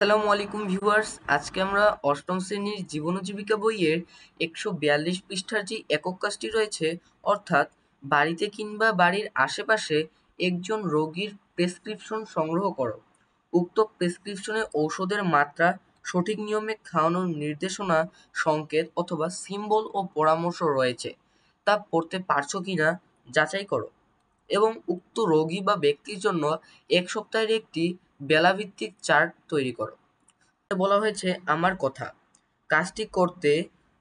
আসসালামু আলাইকুম ভিউয়ার্স, আজকে আমরা অষ্টম শ্রেণীর জীবন ও জীবিকা বইয়ের 142 পৃষ্ঠার যে একক কাজটি রয়েছে, অর্থাৎ বাড়িতে কিংবা বাড়ির আশেপাশে একজন রোগীর প্রেসক্রিপশন সংগ্রহ করো। উক্ত প্রেসক্রিপশনে ঔষধের মাত্রা, সঠিক নিয়মে খাওয়ানোর নির্দেশনা, সংকেত অথবা সিম্বল ও পরামর্শ রয়েছে, তা পড়তে পারছো কিনা যাচাই করো এবং উক্ত রোগী বা ব্যক্তির জন্য ১ সপ্তাহের একটি বেলাভিত্তিক চার্ট তৈরি করো। বলা হয়েছে আমার কথা। কাজটি করতে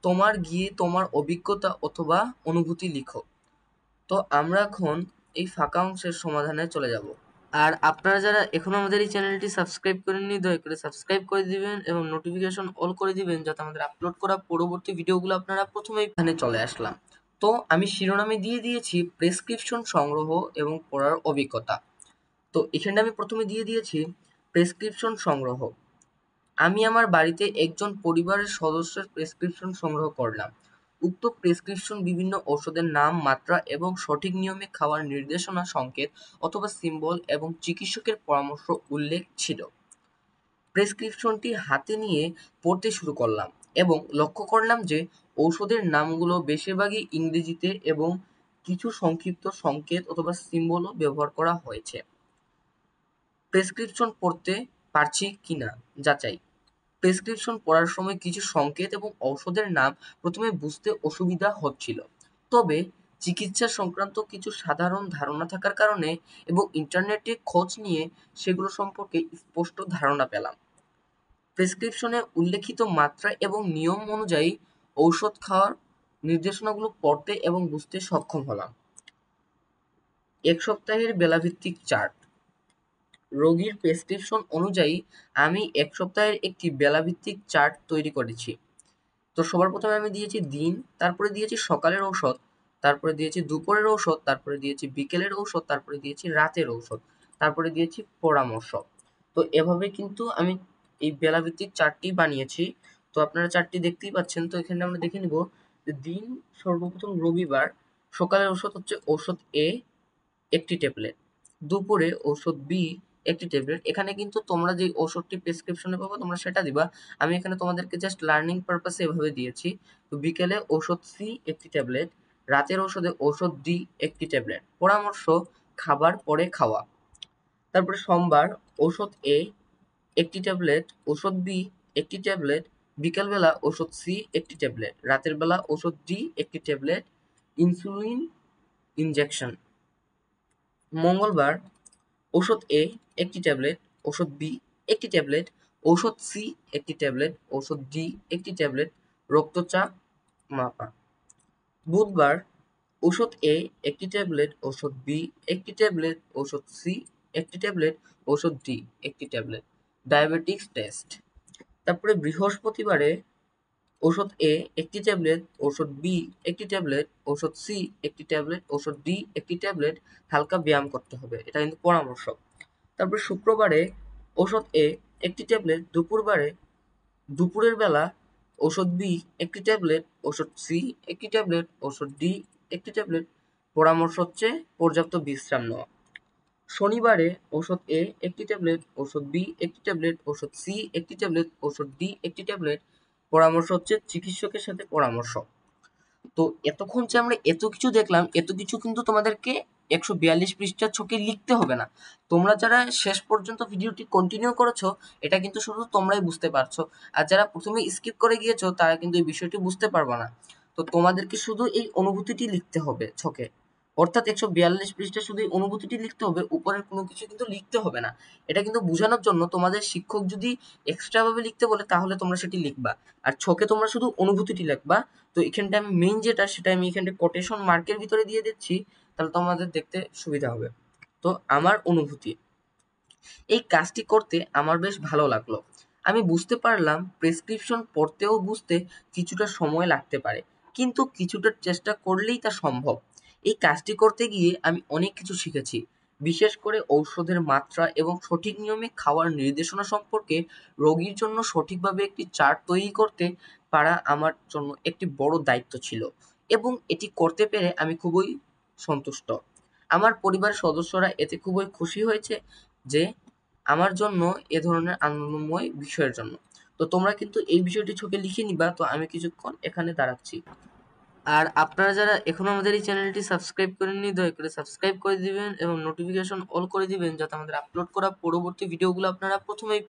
তোমার অভিজ্ঞতা অথবা অনুভূতি লিখো। তো আমরা এখন এই ফাঁকা অংশের সমাধানে চলে যাব। আর আপনারা যারা এখনো আমাদের এই চ্যানেলটি সাবস্ক্রাইব করেননি, দয়া করে সাবস্ক্রাইব করে দিবেন এবং নোটিফিকেশন অল করে দিবেন, যাতে আমাদের আপলোড করা পরবর্তী ভিডিওগুলো আপনারা প্রথমেই এখানে চলে আসলাম। তো আমি শিরোনামে দিয়ে দিয়েছি প্রেসক্রিপশন সংগ্রহ এবং পড়ার অভিজ্ঞতা। তো এখানে আমি প্রথমে দিয়ে দিয়েছি প্রেসক্রিপশন সংগ্রহ। আমি আমার বাড়িতে একজন পরিবারের সদস্যের প্রেসক্রিপশন সংগ্রহ করলাম। উক্ত প্রেসক্রিপশন বিভিন্ন ঔষধের নাম, মাত্রা এবং সঠিক নিয়মে খাওয়ার নির্দেশনা, সংকেত অথবা সিম্বল এবং চিকিৎসকের পরামর্শ উল্লেখ ছিল। প্রেসক্রিপশনটি হাতে নিয়ে পড়তে শুরু করলাম এবং লক্ষ্য করলাম যে ঔষধের নামগুলো বেশিরভাগই ইংরেজিতে এবং কিছু সংক্ষিপ্ত সংকেত অথবা সিম্বলও ব্যবহার করা হয়েছে। প্রেসক্রিপশন পড়তে পারছি কিনা যাচাই। প্রেসক্রিপশন পড়ার সময় কিছু সংকেত এবং ঔষধের নাম প্রথমে বুঝতে অসুবিধা হচ্ছিল, তবে চিকিৎসা সংক্রান্ত কিছু সাধারণ ধারণা থাকার কারণে এবং ইন্টারনেটে খোঁজ নিয়ে সেগুলো সম্পর্কে স্পষ্ট ধারণা পেলাম। প্রেসক্রিপশনে উল্লেখিত মাত্রা এবং নিয়ম অনুযায়ী ঔষধ খাওয়ার নির্দেশনাগুলো পড়তে এবং বুঝতে সক্ষম হলাম। ১ সপ্তাহের বেলাভিত্তিক চার্ট। রোগীর প্রেসক্রিপশন অনুযায়ী আমি ১ সপ্তাহের একটি বেলাভিত্তিক চার্ট তৈরি করেছি। তো সবার প্রথমে আমি দিয়েছি দিন, তারপরে দিয়েছি সকালের ঔষধ, তারপরে দিয়েছি দুপুরের ঔষধ, তারপরে দিয়েছি বিকেলের ঔষধ, তারপরে দিয়েছি রাতের ঔষধ, তারপরে দিয়েছি পরামর্শ। তো এভাবে কিন্তু আমি এই বেলাভিত্তিক চার্টটি বানিয়েছি। তো আপনারা চার্টটি দেখতেই পাচ্ছেন। তো এখানে আমরা দেখে নিব যে দিন সর্বপ্রথম রবিবার, সকালের ঔষধ হচ্ছে ঔষধ এ একটি ট্যাবলেট, দুপুরে ঔষধ বি একটি ট্যাবলেট। এখানে কিন্তু তোমরা যে ওষুধটি প্রেসক্রিপশনে পাবো তোমরা সেটা দিবা। আমি এখানে তোমাদেরকে জাস্ট লার্নিং পারপাসে এভাবে দিয়েছি। তো বিকেলে ঔষধ সি একটি ট্যাবলেট, রাতের ঔষধে ঔষধ ডি একটি ট্যাবলেট, পরামর্শ খাবার পরে খাওয়া। তারপরে সোমবার ঔষধ এ একটি ট্যাবলেট, ঔষধ বি একটি ট্যাবলেট, বিকেলবেলা ঔষধ সি একটি ট্যাবলেট, রাতের বেলা ঔষধ ডি একটি ট্যাবলেট, ইনসুলিন ইনজেকশন। মঙ্গলবার ঔষধ এ একটি ট্যাবলেট, ঔষধ বি একটি ট্যাবলেট, ঔষধ সি একটি ট্যাবলেট, ঔষধ ডি একটি ট্যাবলেট, রক্তচাপ মাপা। বুধবার ঔষধ এ একটি ট্যাবলেট, ঔষধ বি একটি ট্যাবলেট, ঔষধ সি একটি ট্যাবলেট, ঔষধ ডি একটি ট্যাবলেট, ডায়াবেটিক্স টেস্ট। তারপরে বৃহস্পতিবারে ঔষধ এ একটি ট্যাবলেট, ঔষধ বি একটি ট্যাবলেট, ঔষধ সি একটি ট্যাবলেট, ঔষধ ডি একটি ট্যাবলেট, হালকা ব্যায়াম করতে হবে, এটা কিন্তু পরামর্শ। তারপর শুক্রবারে ঔষধ এ একটি ট্যাবলেট, দুপুরের বেলা ঔষধ বি একটি ট্যাবলেট, ঔষধ সি একটি ট্যাবলেট, ঔষধ ডি একটি ট্যাবলেট, পরামর্শ হচ্ছে পর্যাপ্ত বিশ্রাম নেওয়া। শনিবারে ঔষধ এ একটি ট্যাবলেট, ঔষধ বি একটি ট্যাবলেট, ঔষধ সি একটি ট্যাবলেট, ঔষধ ডি একটি ট্যাবলেট, পরামর্শ হচ্ছে চিকিৎসকের সাথে পরামর্শ। তো এতক্ষণ যে আমরা এত কিছু দেখলাম, এত কিছু কিন্তু তোমাদেরকে ১৪২ পৃষ্ঠার ছকে লিখতে হবে না। তোমরা যারা শেষ পর্যন্ত ভিডিওটি কন্টিনিউ করেছো, এটা কিন্তু শুধু তোমরাই বুঝতে পারছো। আর যারা প্রথমে স্কিপ করে গিয়েছো তারা কিন্তু এই বিষয়টি বুঝতে পারবে না। তো তোমাদেরকে শুধু এই অনুভূতিটি লিখতে হবে ছকে, অর্থাৎ ১৪২ পৃষ্ঠা শুধু এই অনুভূতিটি লিখতে হবে, উপরের কোনো কিছু কিন্তু লিখতে হবে না। এটা কিন্তু বোঝানোর জন্য তোমাদের শিক্ষক যদি এক্সট্রা ভাবে লিখতে বলে তাহলে তোমরা সেটি লিখবা, আর ছকে তোমরা শুধু অনুভূতিটি লিখবা। তো এখানটা আমি মেইন যেটা সেটা আমি এখানটা কোটেশন মার্কের ভিতরে দিয়ে দিচ্ছি, তাহলে তোমাদের দেখতে সুবিধা হবে। তো আমার অনুভূতি, এই কাজটি করতে আমার বেশ ভালো লাগলো। আমি বুঝতে পারলাম প্রেসক্রিপশন পড়তেও বুঝতে কিছুটা সময় লাগতে পারে, কিন্তু কিছুটা চেষ্টা করলেই তা সম্ভব। এই কাজটি করতে গিয়ে আমি অনেক কিছু শিখেছি, বিশেষ করে ঔষধের মাত্রা এবং সঠিক নিয়মে খাওয়ার নির্দেশনা সম্পর্কে। রোগীর জন্য সঠিকভাবে একটি চার্ট তৈরি করতে পারা আমার জন্য একটি বড় দায়িত্ব ছিল এবং এটি করতে পেরে আমি খুবই সন্তুষ্ট। আমার পরিবারের সদস্যরা এতে খুবই খুশি হয়েছে যে আমার জন্য এ ধরনের আনন্দময় বিষয়ের জন্য। তো তোমরা কিন্তু এই বিষয়টি চোখে লিখে নিবা। তো আমি কিছুক্ষণ এখানে দাঁড়াচ্ছি। আর আপনারা যারা এখনো আমাদের এই চ্যানেলটি সাবস্ক্রাইব করেননি, দয়া করে সাবস্ক্রাইব করে দিবেন এবং নোটিফিকেশন অল করে দিবেন, যাতে আমাদের আপলোড করা পরবর্তী ভিডিওগুলো আপনারা প্রথমেই